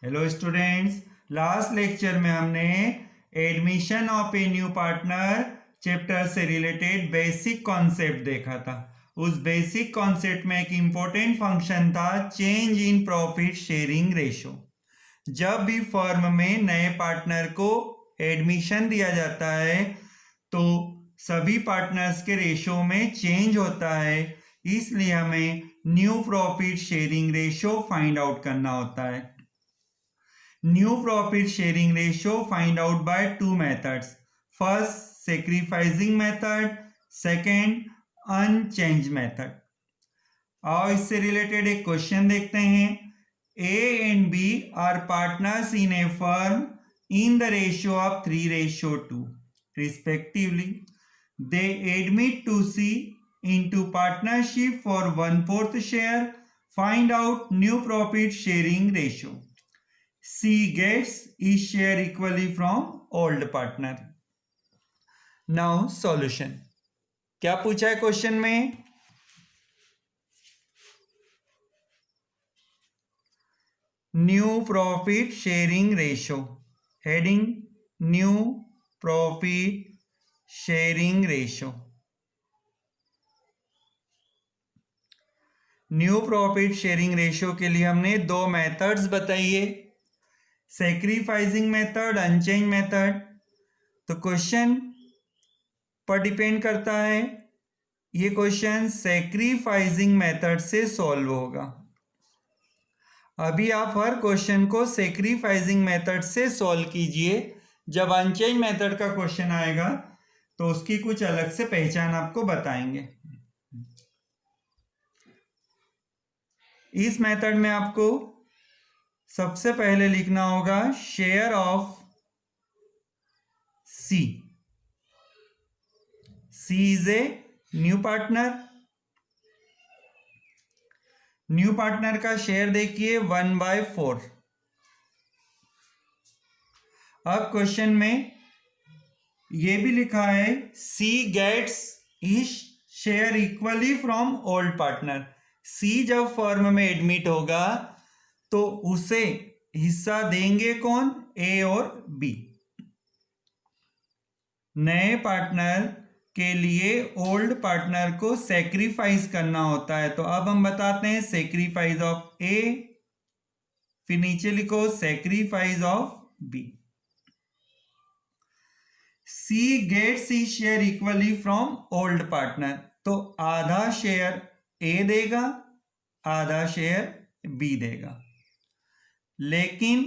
Hello students, last lecture में हमने admission of A new partner chapter से related basic concept देखा था। उस बेसिक कॉन्सेप्ट में एक इम्पोर्टेंट फंक्शन था change in profit sharing ratio. जब भी फर्म में नए पार्टनर को एडमिशन दिया जाता है तो सभी पार्टनर्स के रेशो में चेंज होता है, इसलिए हमें new profit sharing ratio find out करना होता है। New profit sharing ratio find out by two methods. First, sacrificing method. Second, unchanged method. आओ इससे रिलेटेड एक क्वेश्चन देखते हैं। A and B are partners in a firm in the ratio of 3:2 respectively. They admit to C into partnership for 1/4 share. Find out new profit sharing ratio. C gets each share equally from old partner. Now solution. क्या पूछा है question में? New profit sharing ratio. Heading new profit sharing ratio. New profit sharing ratio के लिए हमने दो methods बताइए, sacrificing method, unchange method. तो क्वेश्चन पर डिपेंड करता है, ये क्वेश्चन सैक्रिफाइसिंग मेथड से सॉल्व होगा। अभी आप हर क्वेश्चन को सैक्रिफाइसिंग मेथड से सॉल्व कीजिए, जब अनचेंज मेथड का क्वेश्चन आएगा तो उसकी कुछ अलग से पहचान आपको बताएंगे। इस मेथड में आपको सबसे पहले लिखना होगा share of C. C is a new partner. New partner का शेयर देखिए 1/4। अब क्वेश्चन में ये भी लिखा है C gets each share equally from old partner. C जब फर्म में एडमिट होगा तो उसे हिस्सा देंगे कौन? ए और बी। नए पार्टनर के लिए ओल्ड पार्टनर को सैक्रिफाइस करना होता है, तो अब हम बताते हैं सैक्रिफाइस ऑफ ए, फिर नीचे लिखो sacrifice of B. C gets his share equally from old partner, तो आधा शेयर ए देगा, आधा शेयर बी देगा। लेकिन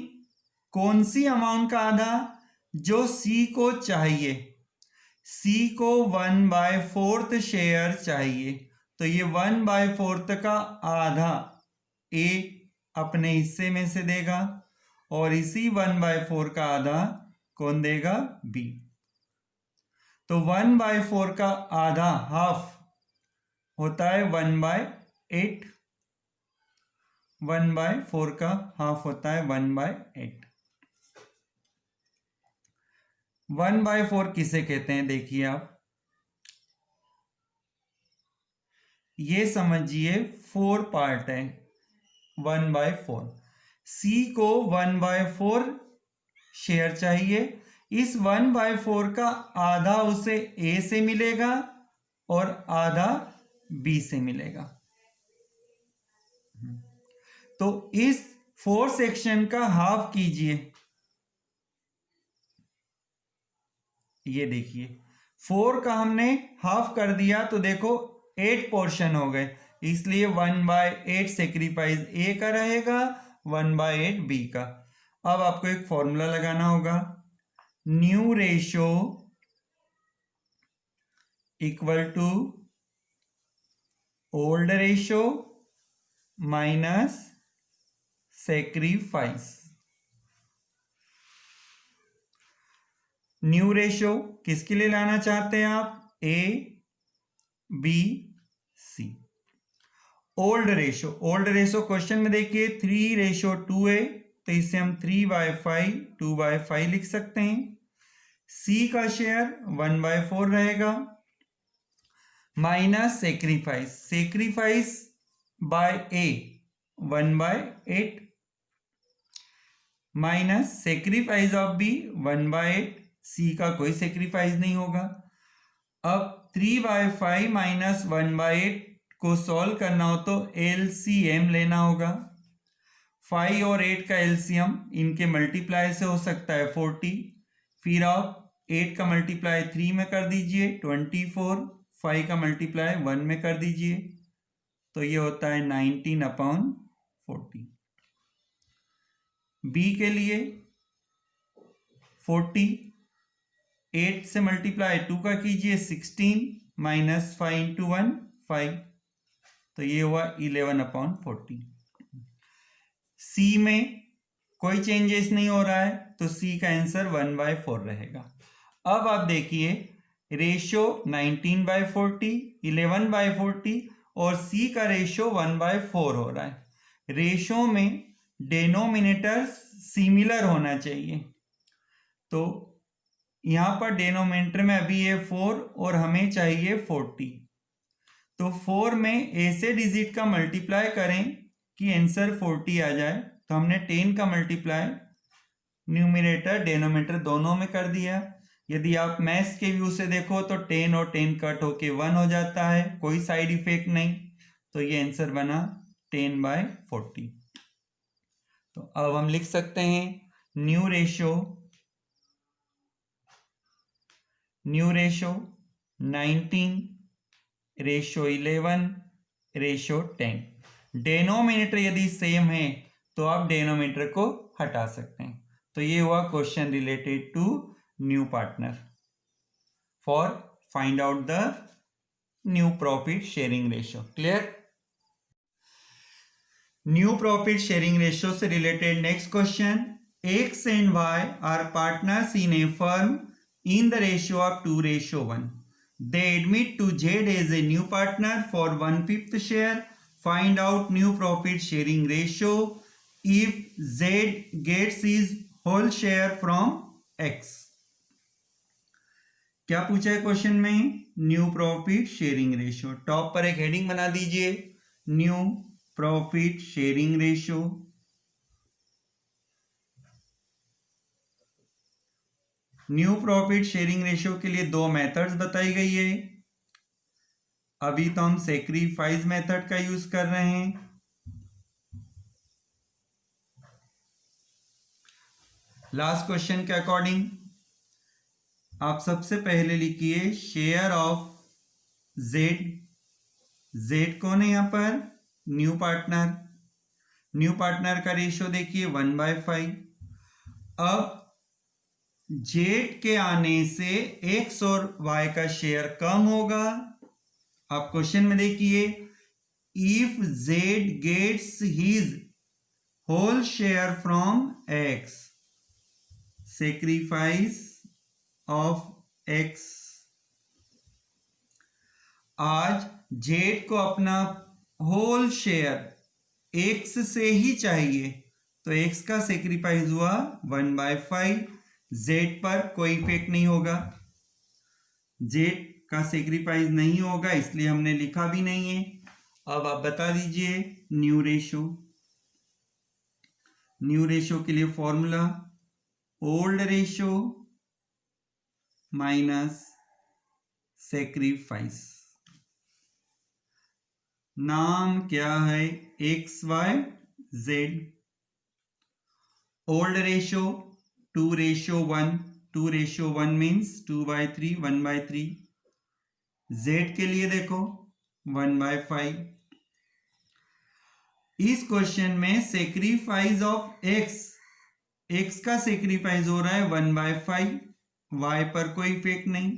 कौन सी अमाउंट का आधा? जो सी को चाहिए। सी को 1/4 शेयर चाहिए, तो ये 1/4 का आधा ए अपने हिस्से में से देगा और इसी 1/4 का आधा कौन देगा? बी। तो 1/4 का आधा हाफ होता है 1/8। 1/4 का हाफ होता है 1/8। 1/4 किसे कहते हैं? देखिए आप, ये समझिए 4 पार्ट है 1/4। सी को 1/4 शेयर चाहिए। इस 1/4 का आधा उसे ए से मिलेगा और आधा बी से मिलेगा। तो इस 4 सेक्शन का हाफ कीजिए। ये देखिए 4 का हमने हाफ कर दिया तो देखो 8 पोर्शन हो गए, इसलिए 1/8 सेक्रीफाइस ए का रहेगा, 1/8 बी का। अब आपको एक फॉर्मूला लगाना होगा, new ratio equal to old ratio minus sacrifice. New ratio किसके लिए लाना चाहते हैं आप? A B C. Old ratio, old ratio question में देखिए 3:2 है, तो इसे हम 3/5 2/5 लिख सकते हैं। सी का शेयर 1/4 रहेगा minus sacrifice, sacrifice by A 1/8। Minus sacrifice of B 1/8, C का कोई सेक्रीफाइस नहीं होगा। अब 3/5 माइनस 1/8 को सॉल्व करना हो तो एलसीएम लेना होगा। 5 और 8 का एलसीएम इनके मल्टीप्लाई से हो सकता है 40, फिर आप 8 का मल्टीप्लाई 3 में कर दीजिए 24, 5 का मल्टीप्लाई 1 में कर दीजिए तो ये होता है 19/40। बी के लिए 40, 8 से मल्टीप्लाई 2 का कीजिए 16 माइनस 5 इंटू 1 5, तो ये हुआ 11/40। सी में कोई चेंजेस नहीं हो रहा है तो सी का आंसर 1/4 रहेगा। अब आप देखिए रेशो 19/40, 11/40 और सी का रेशो 1/4 हो रहा है। रेशो में डेनोमिनेटर सिमिलर होना चाहिए, तो यहाँ पर डेनोमिनेटर में अभी ये 4 और हमें चाहिए 40, तो 4 में ऐसे डिजिट का मल्टीप्लाई करें कि आंसर 40 आ जाए, तो हमने 10 का मल्टीप्लाई न्यूमिनेटर डेनोमिनेटर दोनों में कर दिया। यदि आप मैथ्स के व्यू से देखो तो 10 और 10 कट होके 1 हो जाता है, कोई साइड इफेक्ट नहीं, तो ये आंसर बना 10/40। तो अब हम लिख सकते हैं new ratio 19 ratio 11 ratio 10। Denominator यदि सेम है तो आप डेनोमिनेटर को हटा सकते हैं। तो ये हुआ question related to new partner for find out the new profit sharing ratio. Clear? New profit sharing ratio से related next question, X and Y are partners in a firm in the ratio of 2:1. They admit to Z as a new partner for 1/5 share. Find out new profit sharing ratio if Z gets his whole share from X. क्या पूछा है question में? New profit sharing ratio. Top पर एक heading बना दीजिए, new profit sharing ratio. New profit sharing ratio के लिए दो मेथड्स बताई गई है। अभी तो हम सेक्रीफाइस मेथड का यूज कर रहे हैं। लास्ट क्वेश्चन के अकॉर्डिंग आप सबसे पहले लिखिए शेयर ऑफ जेड। जेड कौन है यहां पर? New partner. न्यू पार्टनर का रेशियो देखिए 1/5। अब जेड के आने से एक्स और वाई का शेयर कम होगा। आप क्वेश्चन में देखिए, if Z gets his whole share from X, sacrifice of X. आज जेड को अपना होल शेयर एक्स से ही चाहिए, तो एक्स का सेक्रीफाइस हुआ 1/5। जेड पर कोई इफेक्ट नहीं होगा, जेड का सेक्रीफाइस नहीं होगा, इसलिए हमने लिखा भी नहीं है। अब आप बता दीजिए न्यू रेशो। न्यू रेशो के लिए formula old ratio minus sacrifice. नाम क्या है? X Y Z. Old ratio 2:1। 2:1 means 2/3 1/3। Z के लिए देखो 1/5। इस क्वेश्चन में सेक्रीफाइस ऑफ एक्स, एक्स का सेक्रीफाइस हो रहा है 1/5, वाई पर कोई इफेक्ट नहीं।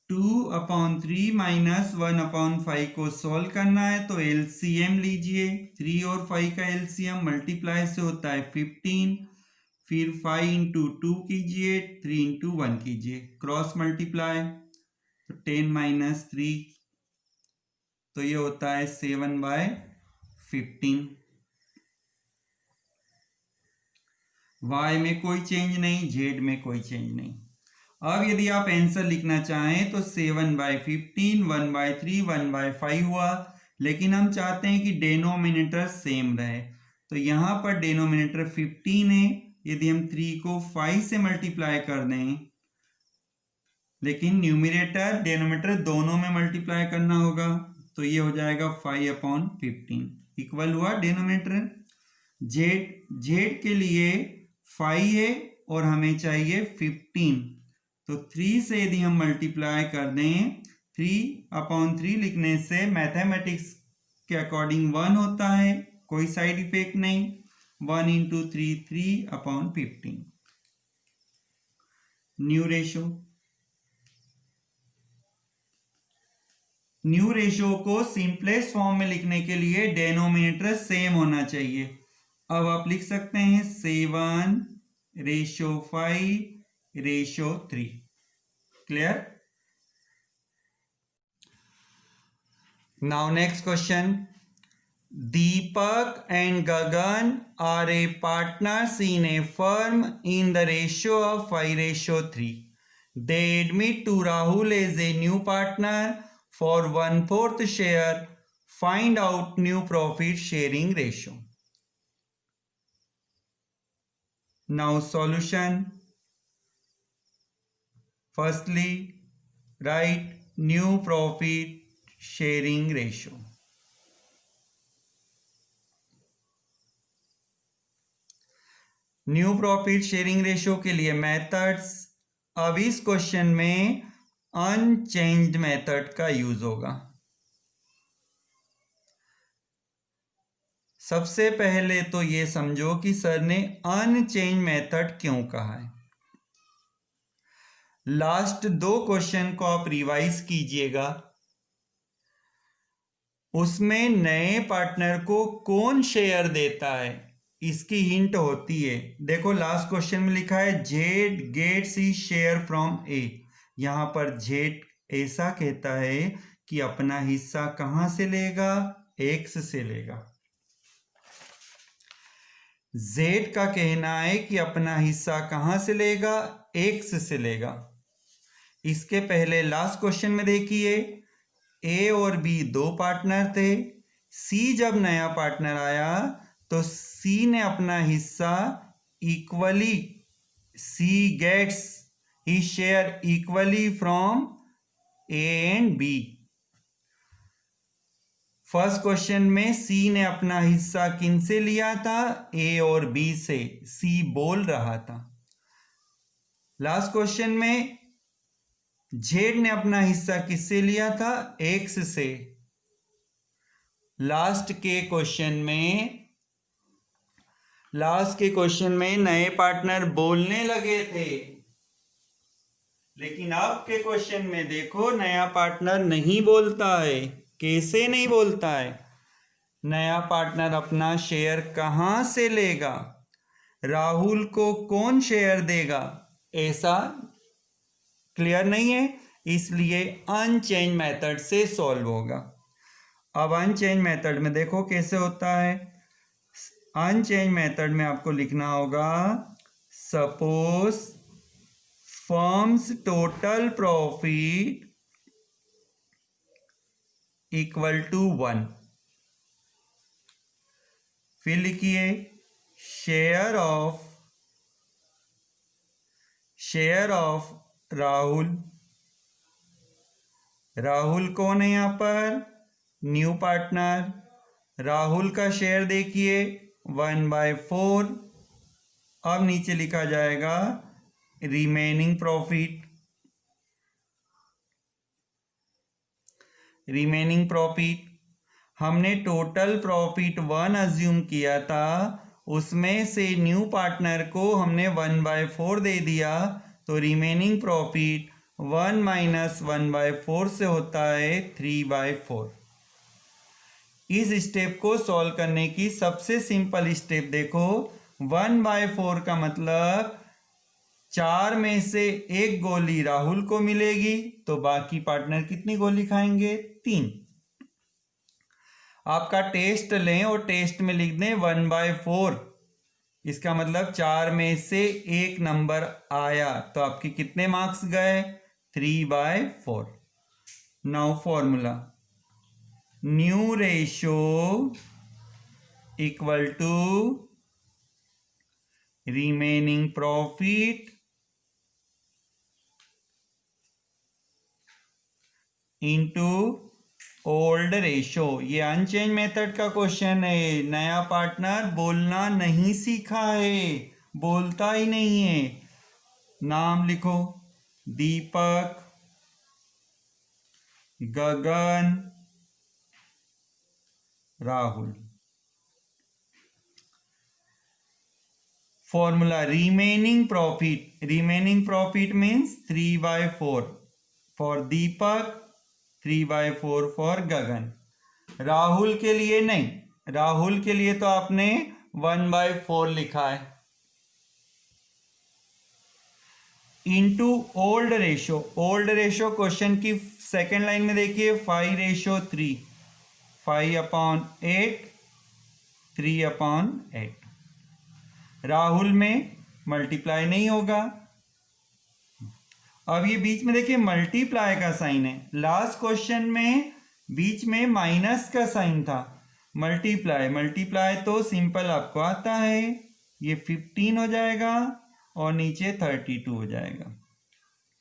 2/3 माइनस 1/5 को सॉल्व करना है तो एलसीएम लीजिए। 3 और 5 का एलसीएम मल्टीप्लाई से होता है 15, फिर 5 इंटू 2 कीजिए, 3 इंटू 1 कीजिए, क्रॉस मल्टीप्लाई तो 10 माइनस 3, तो ये होता है 7/15। वाई में कोई चेंज नहीं, जेड में कोई चेंज नहीं। अब यदि आप आंसर लिखना चाहें तो 7/15, 1/3, 1/5 हुआ, लेकिन हम चाहते हैं कि डेनोमिनेटर सेम रहे, तो यहाँ पर डिनोमिनेटर 15 है। यदि हम 3 को 5 से मल्टीप्लाई कर दें, लेकिन न्यूमिनेटर डिनोमिनेटर दोनों में मल्टीप्लाई करना होगा, तो ये हो जाएगा 5/15 इक्वल हुआ डिनोमिनेटर। जेड के लिए 5 है और हमें चाहिए 15, तो 3 से यदि हम मल्टीप्लाई कर दें, 3/3 लिखने से मैथमेटिक्स के अकॉर्डिंग 1 होता है, कोई साइड इफेक्ट नहीं। 1 × 3 3/15। न्यू रेशो को सिंपलेस्ट फॉर्म में लिखने के लिए डिनोमिनेटर सेम होना चाहिए। अब आप लिख सकते हैं 7:5:3। Clear? Now next question. Deepak and Gagan are a partners in a firm in the ratio of 5:3. They admit to Rahul as a new partner for 1/4 share. Find out new profit sharing ratio. Now solution. Firstly, write new profit sharing ratio. New profit sharing ratio के लिए methods. अब इस question में unchanged method का use होगा। सबसे पहले तो ये समझो कि सर ने अनचेंज मेथड क्यों कहा है। लास्ट 2 क्वेश्चन को आप रिवाइज कीजिएगा, उसमें नए पार्टनर को कौन शेयर देता है इसकी हिंट होती है। देखो लास्ट क्वेश्चन में लिखा है Z gets he share from A. यहां पर जेड ऐसा कहता है कि अपना हिस्सा कहां से लेगा, एक्स से लेगा। जेड का कहना है कि अपना हिस्सा कहां से लेगा, एक्स से लेगा। इसके पहले लास्ट क्वेश्चन में देखिए ए और बी 2 पार्टनर थे। सी जब नया पार्टनर आया तो सी ने अपना हिस्सा equally, C gets he share equally from A and B. First question में सी ने अपना हिस्सा किन से लिया था, ए और बी से। सी बोल रहा था। लास्ट क्वेश्चन में जेड ने अपना हिस्सा किससे लिया था, एक्स से। लास्ट के क्वेश्चन में नए पार्टनर बोलने लगे थे, लेकिन अब के क्वेश्चन में देखो नया पार्टनर नहीं बोलता है। कैसे नहीं बोलता है? नया पार्टनर अपना शेयर कहां से लेगा, राहुल को कौन शेयर देगा, ऐसा क्लियर नहीं है, इसलिए अनचेंज मेथड से सॉल्व होगा। अब अनचेंज मेथड में देखो कैसे होता है। अनचेंज मेथड में आपको लिखना होगा suppose firm's total profit equal to 1। फिर लिखिए शेयर ऑफ राहुल कौन है यहाँ पर, न्यू पार्टनर। राहुल का शेयर देखिए 1/4। अब नीचे लिखा जाएगा रिमेनिंग प्रॉफिट। हमने टोटल प्रॉफिट 1 अज्यूम किया था, उसमें से न्यू पार्टनर को हमने 1/4 दे दिया, तो रिमेनिंग प्रॉफिट 1 - 1/4 से होता है 3/4। इस स्टेप को सॉल्व करने की सबसे सिंपल स्टेप देखो। 1/4 का मतलब 4 में से 1 गोली राहुल को मिलेगी, तो बाकी पार्टनर कितनी गोली खाएंगे, 3। आपका टेस्ट लें और टेस्ट में लिख दें 1/4। इसका मतलब 4 में से 1 नंबर आया, तो आपके कितने मार्क्स गए, 3/4। Now formula new ratio equal to remaining profit into old ratio. ये अनचेंज मेथड का क्वेश्चन है। नया पार्टनर बोलना नहीं सीखा है, बोलता ही नहीं है। नाम लिखो, Deepak, Gagan, Rahul. Formula remaining profit means 3/4 for Deepak, 3/4 for Gagan. Rahul के लिए नहीं, राहुल के लिए तो आपने 1/4 लिखा है। इंटू ओल्ड रेशो क्वेश्चन की सेकेंड लाइन में देखिए 5:3, 5/8, 3/8। राहुल में मल्टीप्लाई नहीं होगा। अब ये बीच में देखिए मल्टीप्लाई का साइन है। लास्ट क्वेश्चन में बीच में माइनस का साइन था। मल्टीप्लाई तो सिंपल आपको आता है। ये 15 हो जाएगा और नीचे 32 हो जाएगा।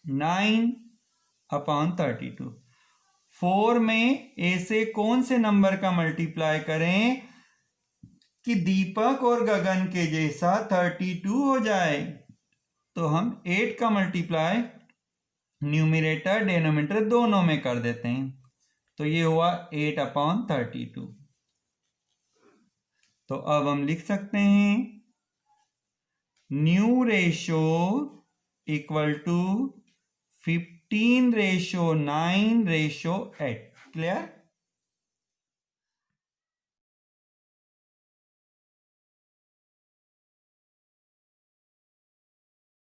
9/32। 4 में ए से कौन से नंबर का मल्टीप्लाई करें कि दीपक और गगन के जैसा 32 हो जाए? तो हम 8 का मल्टीप्लाई न्यूमरेटर डिनोमिनेटर दोनों में कर देते हैं। तो ये हुआ 8/32। तो अब हम लिख सकते हैं new ratio equal to 15:9:8। Clear?